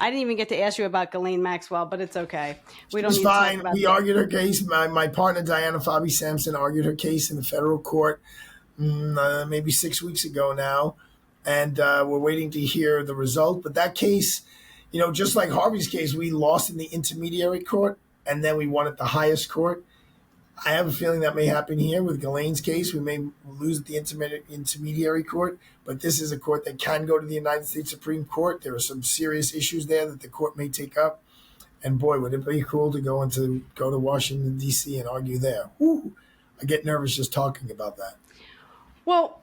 I didn't even get to ask you about Ghislaine Maxwell, but it's okay. We don't It's need to talk fine. about We that. argued her case. My partner, Diana Fabi Sampson, argued her case in the federal court maybe 6 weeks ago now. And we're waiting to hear the result. But that case, just like Harvey's case, we lost in the intermediary court, and then we won at the highest court. I have a feeling that may happen here with Ghislaine's case. We may lose at the intermediary court, but this is a court that can go to the United States Supreme Court. There are some serious issues there that the court may take up. And boy, would it be cool to go to Washington, D.C. and argue there. Woo, I get nervous just talking about that. Well,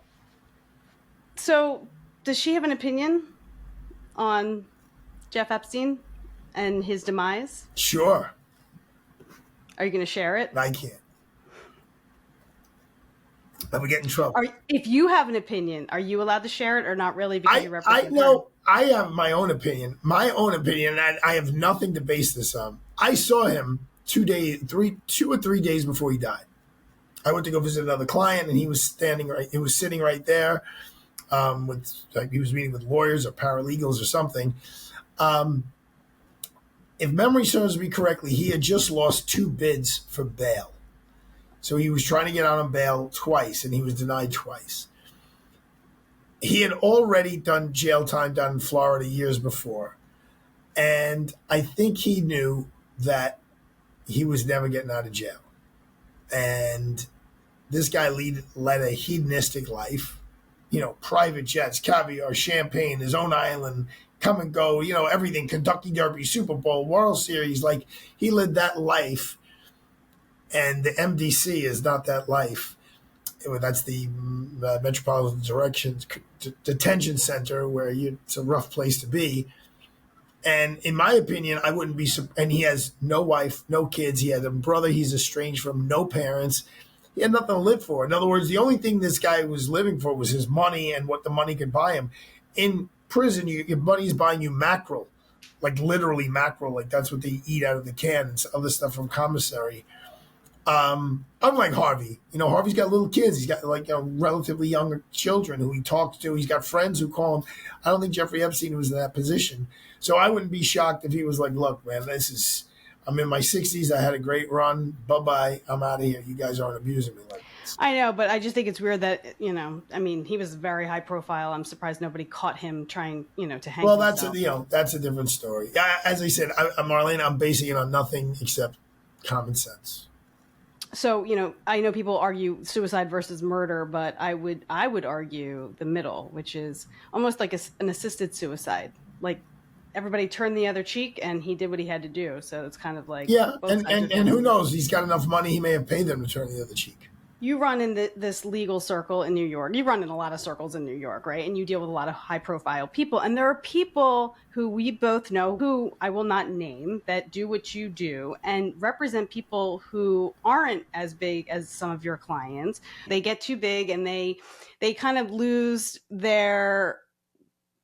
so does she have an opinion on Jeff Epstein and his demise? Sure. Are you going to share it? I can't. I would get in trouble. If you have an opinion, are you allowed to share it or not really? Because you represent her? I have my own opinion. And I have nothing to base this on. I saw him 2 or 3 days before he died. I went to go visit another client, and he was sitting right there. He was meeting with lawyers or paralegals or something. If memory serves me correctly, he had just lost 2 bids for bail. So he was trying to get out on bail twice, and he was denied twice. He had already done jail time down in Florida years before. And I think he knew that he was never getting out of jail. And this guy led a hedonistic life, private jets, caviar, champagne, his own island, come and go, everything, Kentucky Derby, Super Bowl, World Series. Like, he lived that life. And the MDC is not that life. That's the Metropolitan Detention Center, where it's a rough place to be. And in my opinion, I wouldn't be. And he has no wife, no kids. He had a brother he's estranged from, no parents. He had nothing to live for. In other words, the only thing this guy was living for was his money and what the money could buy him. In prison, your money's buying you mackerel, like literally mackerel. Like that's what they eat out of the can and other stuff from commissary. Unlike Harvey, Harvey's got little kids. He's got relatively young children who he talks to. He's got friends who call him. I don't think Jeffrey Epstein was in that position. So I wouldn't be shocked if he was like, look, man, I'm in my 60s. I had a great run. Bye-bye. I'm out of here. You guys aren't abusing me like this. I know, but I just think it's weird that, he was very high profile. I'm surprised nobody caught him trying, to hang himself. Well, that's a different story. As I said, Marlene, I'm basing it on nothing except common sense. So, I know people argue suicide versus murder, but I would argue the middle, which is almost like an assisted suicide. Like everybody turned the other cheek and he did what he had to do. So it's kind of like, yeah. And who knows? He's got enough money. He may have paid them to turn the other cheek. You run in this legal circle in New York. You run in a lot of circles in New York, right? And you deal with a lot of high profile people. And there are people who we both know, who I will not name, that do what you do and represent people who aren't as big as some of your clients. They get too big and they kind of lose their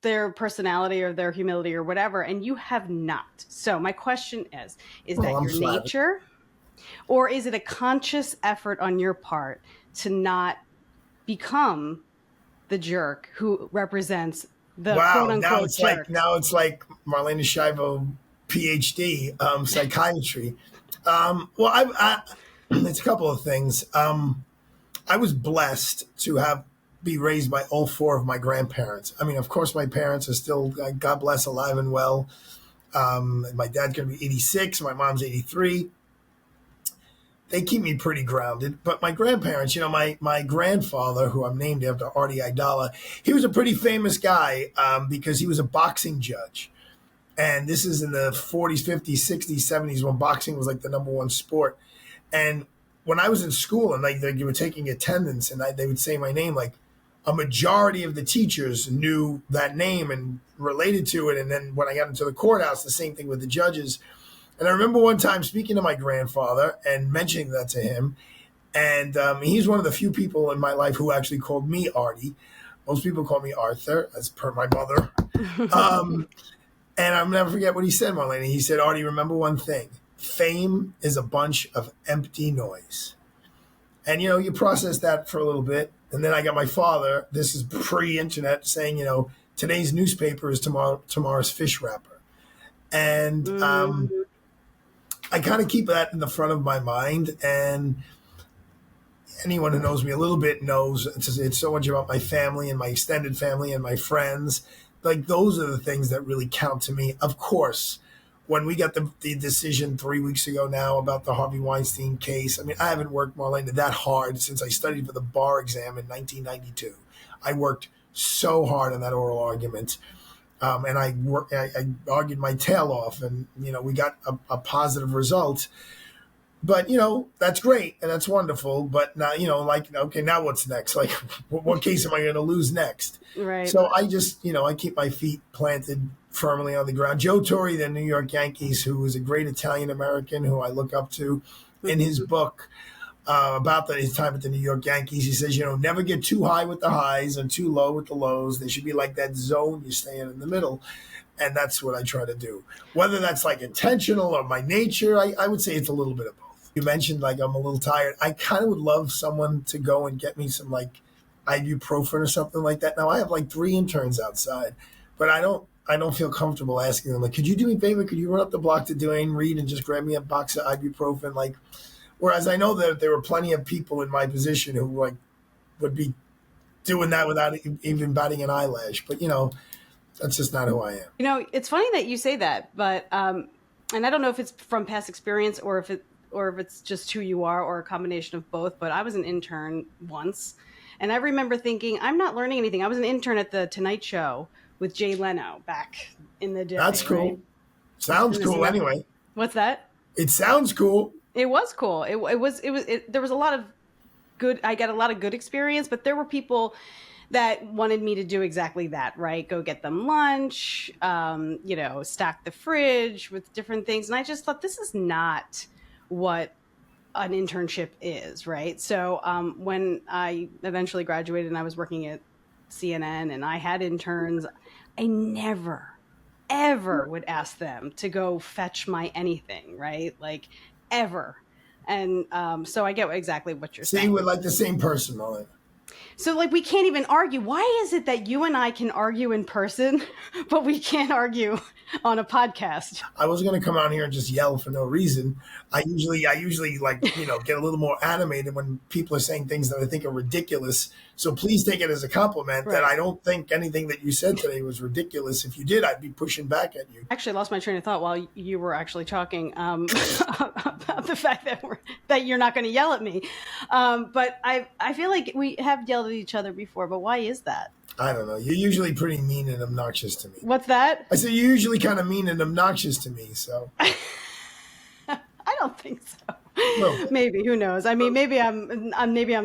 personality or their humility or whatever. And you have not. So my question is that your nature? Or is it a conscious effort on your part to not become the jerk who represents the quote-unquote jerk? Now it's like Marlena Shivo, PhD, psychiatry. It's a couple of things. I was blessed to be raised by all 4 of my grandparents. I mean, of course, my parents are still, God bless, alive and well. My dad's going to be 86. My mom's 83. They keep me pretty grounded. But my grandparents, my grandfather, who I'm named after, Arthur Aidala, he was a pretty famous guy because he was a boxing judge. And this is in the 40s, 50s, 60s, 70s when boxing was like the number one sport. And when I was in school and they were taking attendance and they would say my name, like a majority of the teachers knew that name and related to it. And then when I got into the courthouse, the same thing with the judges. And I remember one time speaking to my grandfather and mentioning that to him. And he's one of the few people in my life who actually called me Artie. Most people call me Arthur, as per my mother. And I'll never forget what he said, Marlene. He said, Artie, remember one thing. Fame is a bunch of empty noise. And, you process that for a little bit. And then I got my father, this is pre-internet, saying, today's newspaper is tomorrow's fish wrapper. And I kind of keep that in the front of my mind. And anyone who knows me a little bit knows it's so much about my family and my extended family and my friends. Like, those are the things that really count to me. Of course, when we got the decision 3 weeks ago now about the Harvey Weinstein case, I mean, I haven't worked, Marlena, that hard since I studied for the bar exam in 1992. I worked so hard on that oral argument. And I argued my tail off, and, we got a positive result. But, that's great and that's wonderful. But now, okay, now what's next? Like, what case am I going to lose next? Right. So I just, I keep my feet planted firmly on the ground. Joe Torre, the New York Yankees, who was a great Italian-American who I look up to, in his book about his time at the New York Yankees, he says, never get too high with the highs and too low with the lows. They should be like that zone you're staying in the middle. And that's what I try to do. Whether that's like intentional or my nature, I would say it's a little bit of both. You mentioned like I'm a little tired. I kind of would love someone to go and get me some like ibuprofen or something like that. Now I have like 3 interns outside, but I don't feel comfortable asking them, like, could you do me a favor? Could you run up the block to Duane Reade and just grab me a box of ibuprofen? Like, whereas I know that there were plenty of people in my position who like would be doing that without even batting an eyelash. But that's just not who I am. It's funny that you say that, but and I don't know if it's from past experience or if it's just who you are or a combination of both. But I was an intern once, and I remember thinking, I'm not learning anything. I was an intern at the Tonight Show with Jay Leno back in the day. That's cool. Right? Sounds cool anyway. What's that? It sounds cool. It was cool. It was there was a lot of good, I got a lot of good experience, but there were people that wanted me to do exactly that, right? Go get them lunch, stock the fridge with different things. And I just thought, this is not what an internship is, right? So when I eventually graduated and I was working at CNN and I had interns, I never, ever would ask them to go fetch my anything, right? Like, ever. And so I get exactly what you're saying. See, we're like the same person, Molly. So, like, we can't even argue. Why is it that you and I can argue in person, but we can't argue on a podcast? I was going to come out here and just yell for no reason. I usually like, get a little more animated when people are saying things that I think are ridiculous. So please take it as a compliment that I don't think anything that you said today was ridiculous. If you did, I'd be pushing back at you. Actually, I lost my train of thought while you were actually talking about the fact that you're not going to yell at me. But I feel like we have yelled at each other before, but why is that? I don't know. You're usually pretty mean and obnoxious to me. What's that? I said you're usually kind of mean and obnoxious to me, so. I don't think so. No. Maybe, who knows? I mean, maybe I'm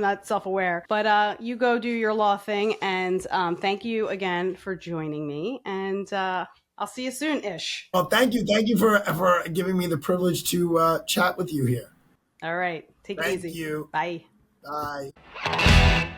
not self-aware, but you go do your law thing, and thank you again for joining me, and I'll see you soon-ish. Well, thank you for giving me the privilege to chat with you here. All right, take it easy. Thank you. Bye. Bye.